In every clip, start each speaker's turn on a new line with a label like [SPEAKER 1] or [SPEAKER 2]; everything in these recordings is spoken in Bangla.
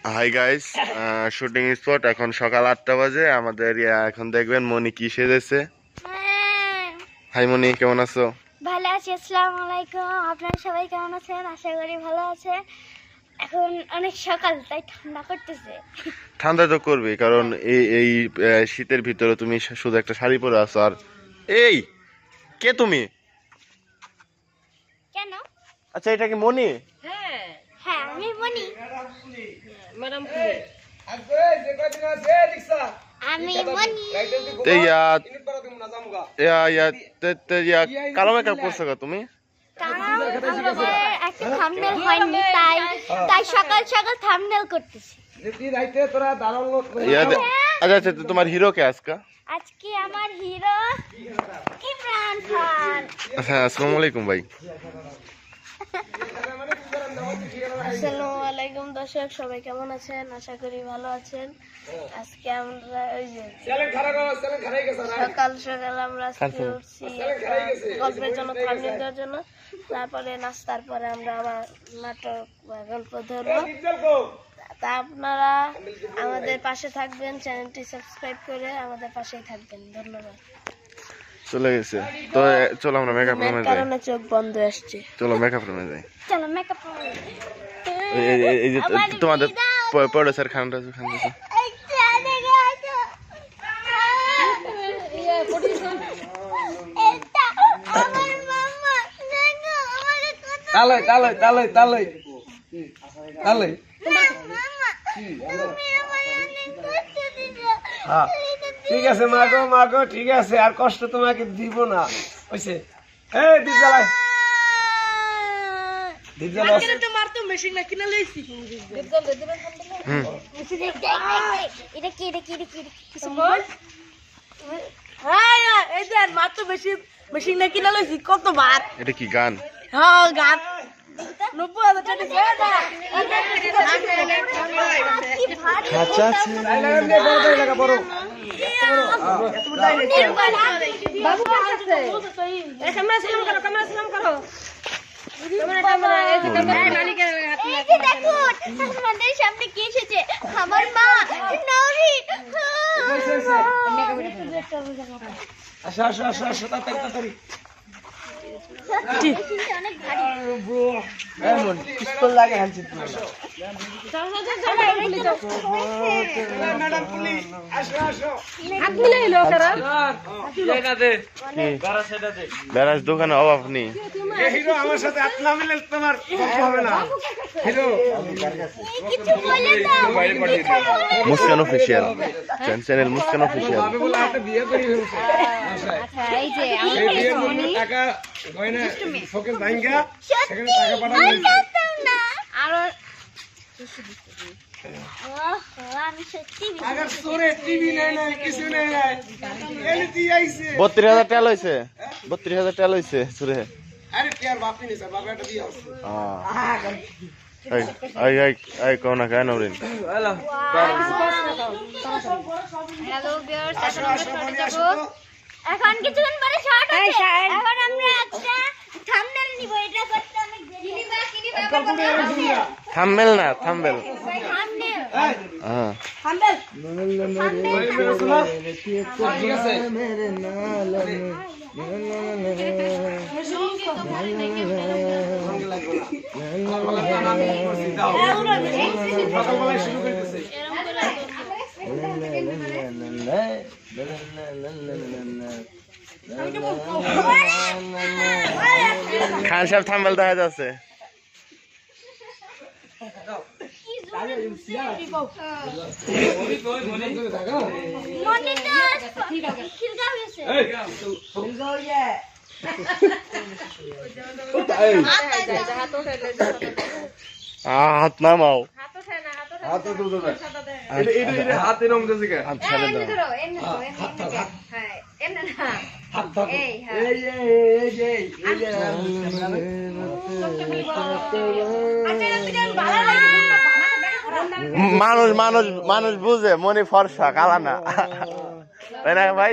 [SPEAKER 1] Hi guys, shooting spot. এখন সকাল 8টা বাজে। আমাদের এখন দেখবেন মনি কি সেজেছে। হাই মনি, কেমন আছো?
[SPEAKER 2] ভালো আছি, আসসালামু আলাইকুম। আপনারা সবাই কেমন আছেন? আশা করি ভালো আছেন। এখন অনেক সকাল, তাই ঠান্ডা করতেছে।
[SPEAKER 1] ঠান্ডা তো করবে, কারণ এই শীতের ভিতরে তুমি শুধু একটা শাড়ি পরে আছো। আর এই কে তুমি?
[SPEAKER 2] কেন?
[SPEAKER 1] আচ্ছা, এটা কি মনি?
[SPEAKER 2] হ্যাঁ, আমি মনি।
[SPEAKER 3] ম্যাডাম
[SPEAKER 2] আমি মনি।
[SPEAKER 1] তে কালো মেকআপ করছো গো তুমি?
[SPEAKER 2] কারণ আমাদের একটা থাম্বনেল হয়নি, তাই তাই সকাল সকাল থাম্বনেল করতেছি।
[SPEAKER 1] আচ্ছা আচ্ছা, তো তোমার হিরো কে আজকে?
[SPEAKER 2] আজকে আমার হিরো ইমরান খান।
[SPEAKER 1] আচ্ছা, আসসালামু আলাইকুম ভাই।
[SPEAKER 2] আসসালামু আলাইকুম দর্শক, সবাই কেমন আছেন? আশা করি ভালো আছেন। আজকে আমরা ওই যে সকাল সকাল আমরা আজকে উঠছি গল্পের জন্য, থাম্বনেল দেওয়ার জন্য। তারপরে নাস্তার পরে আমরা আবার নাটক বা গল্প ধরবো। তা আপনারা আমাদের পাশে থাকবেন, চ্যানেলটি সাবস্ক্রাইব করে আমাদের পাশেই থাকবেন। ধন্যবাদ।
[SPEAKER 1] চলে গেছে তো, চলো আমরা মেকআপ রুমে যাই।
[SPEAKER 2] কারণে চোখ বন্ধ আসছে।
[SPEAKER 1] চলো মেকআপ রুমে যাই।
[SPEAKER 2] চলো মেকআপ।
[SPEAKER 1] এই যে তোমাদের প্রডিউসার খানটা
[SPEAKER 3] তালই তালই তালই তালই তালই হ্যাঁ, ঠিক আছে মাগো ঠিক আছে, আর কষ্ট তোমাকে দিব না। হইছে এই দীপ জ্বালাই, দীপ জ্বালা।
[SPEAKER 2] তোমার তো মেশিন না কিনা লইছি। এটা কি কিছু বল। হ্যাঁ, এই যে মার তো মেশিন না কিনা লইছি কতবার।
[SPEAKER 1] এটা কি গান?
[SPEAKER 2] হ্যাঁ, গান 90,000 টাকা।
[SPEAKER 1] আচ্ছা
[SPEAKER 3] বড়
[SPEAKER 2] বাবু আছে। ক্যামেরা সালাম করো। আমাদের সামনে কি এসেছে? আমার মা নৌরি।
[SPEAKER 3] আসো আসো আসো আসো, তাড়াতাড়ি তাড়াতাড়ি।
[SPEAKER 2] অনেক ভারী।
[SPEAKER 3] এমন পিস্তল লাগে হালছে তুমি। ম্যাডাম পুলিশ আসো আসো।
[SPEAKER 2] হাত মিলাই লো কারা।
[SPEAKER 3] এটা দে
[SPEAKER 1] গারা সেটা দে। বেরাজ দোকানে অভাব নেই।
[SPEAKER 3] এই হিরো আমার সাথে হাত না মিলে তোমার গল্প হবে না। হিরো
[SPEAKER 2] কিছু বলে দাও।
[SPEAKER 1] Muskan official channel, Muskan official.
[SPEAKER 3] আমি বলে একটা বিয়ে করি ফেলছে।
[SPEAKER 2] আচ্ছা, এই যে
[SPEAKER 3] এই বিয়ের জন্য টাকা গয়না শোকেস ভাঙ্গা সেখানে টাকা পাঠানো হয়েছে।
[SPEAKER 2] আর আমি সত্যি
[SPEAKER 3] আগে সোরে টিভি নাই নাই কিছু নাই নাই এলটি আইছে।
[SPEAKER 1] 32,000 টাকা লইছে, 32,000 টাকা লইছে সুরে।
[SPEAKER 3] আরে টিয়ার বাপি নেই স্যার, বাবা একটা দিয়ে আসছে।
[SPEAKER 1] এই কোন না কেন রে?
[SPEAKER 3] হ্যালো
[SPEAKER 2] হ্যালো ভিউয়ার্স, এখন আমরা শর্টে যাব। এখন কিছুক্ষণ পরে শর্ট আছে। এখন আমরা একটা থাম্বনেল নিব। এটা করতে অনেক দেরি হবে।
[SPEAKER 1] থাম্বনেল না, থাম্বনেল।
[SPEAKER 2] থাম্বনেল।
[SPEAKER 1] হ্যাঁ,
[SPEAKER 2] থাম্বনেল।
[SPEAKER 3] ঠিক আছে সকালবেলায় শুরু করতেছে।
[SPEAKER 1] খান সাহেব থাম্বনেল দেখা যাচ্ছে। হাত নামাও।
[SPEAKER 3] হাতে রং দিয়েছে কে?
[SPEAKER 1] হাত ছেড়ে দাও। মানুষ মানুষ মানুষ বুঝে, মনে ফর্সা কালা না, তাই না ভাই?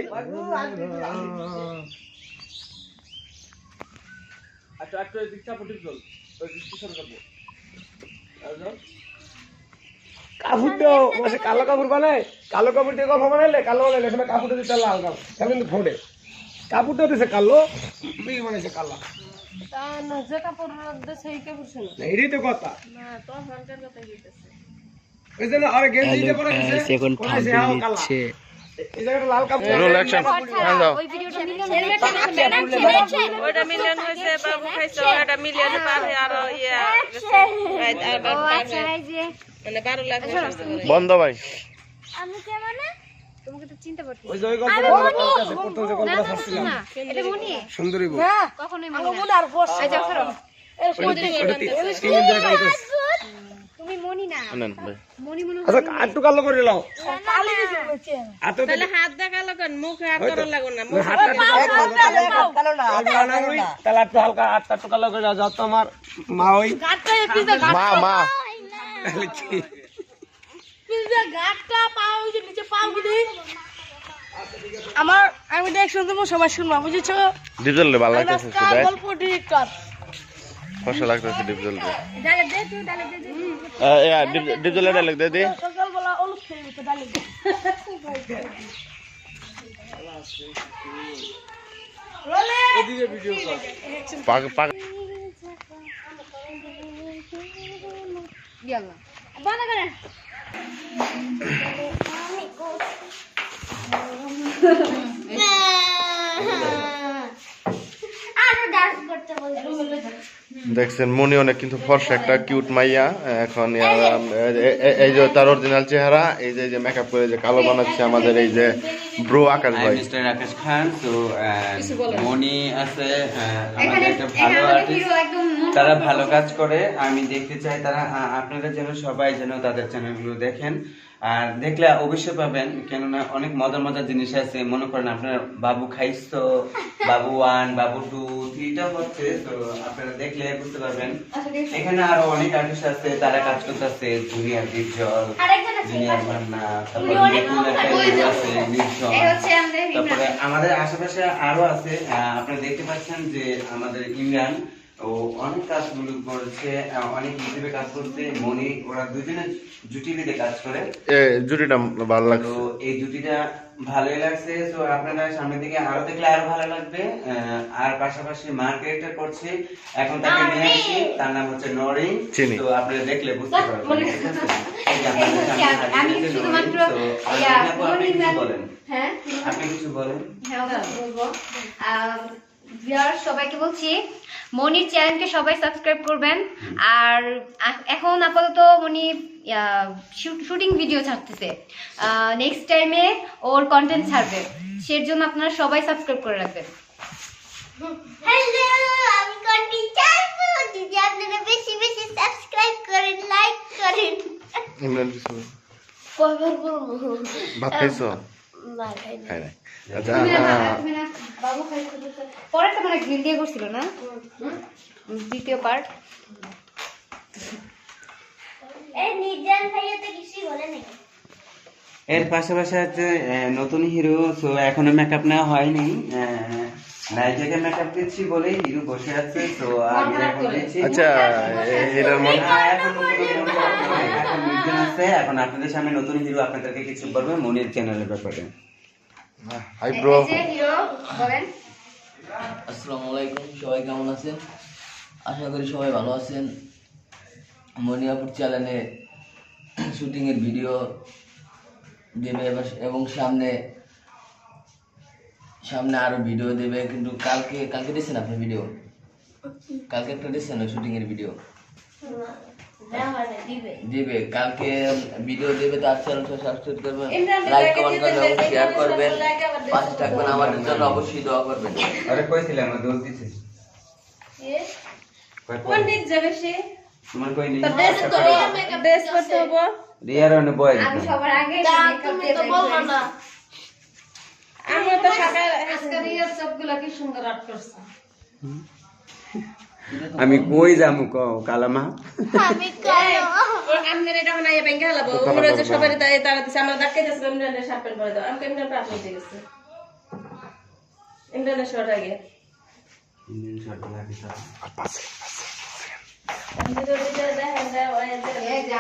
[SPEAKER 3] আচ্ছা একটা দীক্ষা পটির চল ওই ডিসকাশন করব। কাপড় তো মাসে কালো কাপড় বানায়, কালো কাপড় দিয়ে গল্প বানাইলে কালো বানাইলে সময় কাপড়টা দিতে লাল কাপড় তাহলে কিন্তু ফোটে। কাপড়টা দিছে কালো, বিয়ে বানাইছে কালা।
[SPEAKER 2] যে কাপড় সেই কাপড় ছিল
[SPEAKER 3] না এটাই তো কথা।
[SPEAKER 2] না তো হান্টার কথা দিতেছে
[SPEAKER 3] ওই জন্য আরে গেঞ্জি দিয়ে পরে দিছে এখন ফাঁসি কালা। এই জায়গাটা লাল কাপড়।
[SPEAKER 1] রোল অ্যাকশন হ্যাঁ দাও।
[SPEAKER 2] ওই ভিডিওটা ওইটা মিলিয়ন হয়েছে বাবু খাইছে ওটা মিলিয়নে পার হয়ে আরো ইয়া মানে 12 লাখ
[SPEAKER 1] বন্ধ ভাই।
[SPEAKER 2] আমি কে মানে তোমাকে তো চিনতে পারছি
[SPEAKER 3] ওই যে ওই গল্পটা বলতেছে প্রথম যে গল্পটা ছাড়ছিলাম
[SPEAKER 2] এটা মনি
[SPEAKER 3] সুন্দরী বউ।
[SPEAKER 2] কখনোই মনি আর বস আচ্ছা ছাড়ো তুমি মনি না
[SPEAKER 1] নেন ভাই।
[SPEAKER 2] মনি মনি
[SPEAKER 3] আচ্ছা একটু কালো করে নাও।
[SPEAKER 2] কালি দিছে বলছে
[SPEAKER 3] আতো
[SPEAKER 2] তাহলে হাত দেখা লাগান মুখে হাত করা লাগুন না
[SPEAKER 3] হাতটা কালো না তাহলে একটু হালকা হাতটা একটু কালো করে যাও তো আমার মা ওই
[SPEAKER 2] গাটটা পিজা
[SPEAKER 1] মা মা
[SPEAKER 3] তাহলে কি
[SPEAKER 2] পিজা গাটটা পাও ওই যে নিচে পাও গুলি আমার আমি দেখছো তুমি সবাই শুনবা বুঝেছো
[SPEAKER 1] ডিপজল রে ভালো লাগতেছে ভাই।
[SPEAKER 2] গল্প ডিরেক্টর
[SPEAKER 1] কষ্ট লাগতেছে ডিপজল রে।
[SPEAKER 2] ডালে দে তুই ডালে দে
[SPEAKER 1] ডিপজল এর ডায়লগ দে দে।
[SPEAKER 2] সকালবেলা অলস খেয়ে গেছে ডালে দে রোলে
[SPEAKER 3] এদিকে ভিডিও কর।
[SPEAKER 1] পাক পাক
[SPEAKER 2] ইয়াল্লা বানা করে আরে ডান্স করতে বলছি
[SPEAKER 1] দেখছেন মনি অনেক কিন্তু ফর্সা একটা কিউট মাইয়া। এখন এই যে তার অরিজিনাল চেহারা, এই যে মেকআপ করে যে কালো বানাচ্ছে আমাদের এই যে ব্রো আকাশ ভাই।
[SPEAKER 4] মিস্টার আকাশ খান। তো মনি আছে আমাদের একটা ভালো আর্টিস্ট, তারা ভালো কাজ করে। আমি দেখতে চাই তারা আপনারা যেন সবাই যেন তাদের চ্যানেলগুলো দেখেন, আর দেখলে অবশ্যই পাবেন, কেননা অনেক মজার মজার জিনিস আছে। মনে করেন আপনার বাবু খাইছো, বাবু 1 বাবু 2 3টা হচ্ছে, তো আপনারা দেখলে বুঝতে পারবেন। এখানে আরো অনেক আর্টিস্ট আছে, তারা কাজ করতেছে। জুনিয়র ডিপজল, জুনিয়র মান্না, তারপরে নতুন একটা হিরো আছে নির্জন, তারপরে আমাদের আশেপাশে আরো আছে। আপনারা দেখতে পাচ্ছেন যে আমাদের ইমরান ও অনেক কাজগুলো করেছে, অনেক ইউটিউবে কাজ করছে। মনি, ওরা দুজনে জুটি বেঁধে কাজ করে।
[SPEAKER 1] জুটিটা ভালো
[SPEAKER 4] তো
[SPEAKER 1] লাগছে।
[SPEAKER 4] এই জুটিটা ভালোই লাগছে। তো আপনারা সামনের দিকে আরো দেখলে আরো ভালো লাগবে। আর পাশাপাশি মার ক্যারেক্টার করছে, এখন তাকে নিয়ে আসছি, তার নাম হচ্ছে নরিন।
[SPEAKER 1] চিনি।
[SPEAKER 4] তো আপনারা দেখলে বুঝতে পারবেন, ঠিক আছে? এই যে আপনাদের সামনে
[SPEAKER 5] আমি
[SPEAKER 4] হাজির হয়েছে
[SPEAKER 5] শুধুমাত্র
[SPEAKER 4] নরিন। তো আপনি কিছু বলেন,
[SPEAKER 5] হ্যাঁ
[SPEAKER 4] আপনি কিছু বলেন।
[SPEAKER 5] হ্যাঁ বলবো। ভিউয়ার্স সবাইকে বলছি মনির চ্যানেলকে সবাই সাবস্ক্রাইব করবেন। আর এখন আপাতত মনি শুটিং ভিডিও ছাড়তেছে, নেক্সট টাইমে ওর কন্টেন্ট ছাড়বে, সের জন্য আপনারা সবাই সাবস্ক্রাইব করে রাখবেন।
[SPEAKER 6] হ্যালো, আমি কন্টেন্ট চাইবো যদি আপনারা বেশি বেশি সাবস্ক্রাইব করেন, লাইক করেন।
[SPEAKER 1] ইমরান কিছু বলো।
[SPEAKER 2] কয়বার বলবো
[SPEAKER 1] ভাত খাইছো?
[SPEAKER 2] না খাই না
[SPEAKER 1] খাই নাই। আচ্ছা
[SPEAKER 5] বাবু খাইছে পরেরটা মানে গ্রিল দিয়ে করছিল না, দ্বিতীয় পার্ট।
[SPEAKER 6] এই নির্জন ভাইয়া তো কিছুই বলে নাই।
[SPEAKER 4] এর পাশাপাশি হচ্ছে নতুন হিরো, তো এখনো মেকআপ নেওয়া হয়নি। নায়িকাকে মেকআপ দিচ্ছি বলেই হিরো বসে আছে। তো আমি এখন দিচ্ছি।
[SPEAKER 1] আচ্ছা এটার মন
[SPEAKER 4] এখন নির্জন আছে, এখন আপনাদের সামনে নতুন হিরো আপনাদেরকে কিছু বলবে মনির চ্যানেলের ব্যাপারে।
[SPEAKER 1] Hi bro.
[SPEAKER 5] এই যে হিরো বলেন।
[SPEAKER 7] আসসালামু আলাইকুম, সবাই কেমন আছেন? আশা করি সবাই ভালো আছেন। মনিয়াপুর চ্যানেলে শুটিংয়ের ভিডিও দেবে এবং সামনে আরো ভিডিও দেবে, কিন্তু কালকে দিচ্ছেন আপনি ভিডিও? কালকে একটা দিচ্ছেন শুটিংয়ের ভিডিও দিবে, কালকে ভিডিও দেবে। তার চ্যানেলটা সাবস্ক্রাইব করবেন, লাইক কমেন্ট করবেন এবং শেয়ার করবেন, পাশে থাকবেন, আমাদের জন্য অবশ্যই দোয়া করবেন।
[SPEAKER 4] আরে কইছিলাম আমার দোষ দিছে।
[SPEAKER 2] কোন দিক যাবে সে
[SPEAKER 4] তোমার কই নেই?
[SPEAKER 2] তো ড্রেস করতে হবে
[SPEAKER 4] রিয়ার অনে বয়
[SPEAKER 5] আমি সবার আগে
[SPEAKER 2] তুমি তো বলবো না আমি তো সকাল
[SPEAKER 5] আজকে রিয়ার সবগুলা কি সুন্দর আর্ট করছে।
[SPEAKER 4] আমি কই যামু কও কালামা?
[SPEAKER 6] আমি কালো।
[SPEAKER 2] আমনের এটা বানাই ব্যাংকে হলাবো ওরে যে সবারই তারা দিছে আমরা ডাক্কে যাচ্ছে ইমরানের শার্ট প্যান্ট পরে দাও আমি ইমরান প্রাপ্ত হয়ে গেছে ইমরানের শর্ট আগে
[SPEAKER 4] ইঞ্জিন শট লাগি তা
[SPEAKER 2] আমি তো দেখেন
[SPEAKER 5] এই যে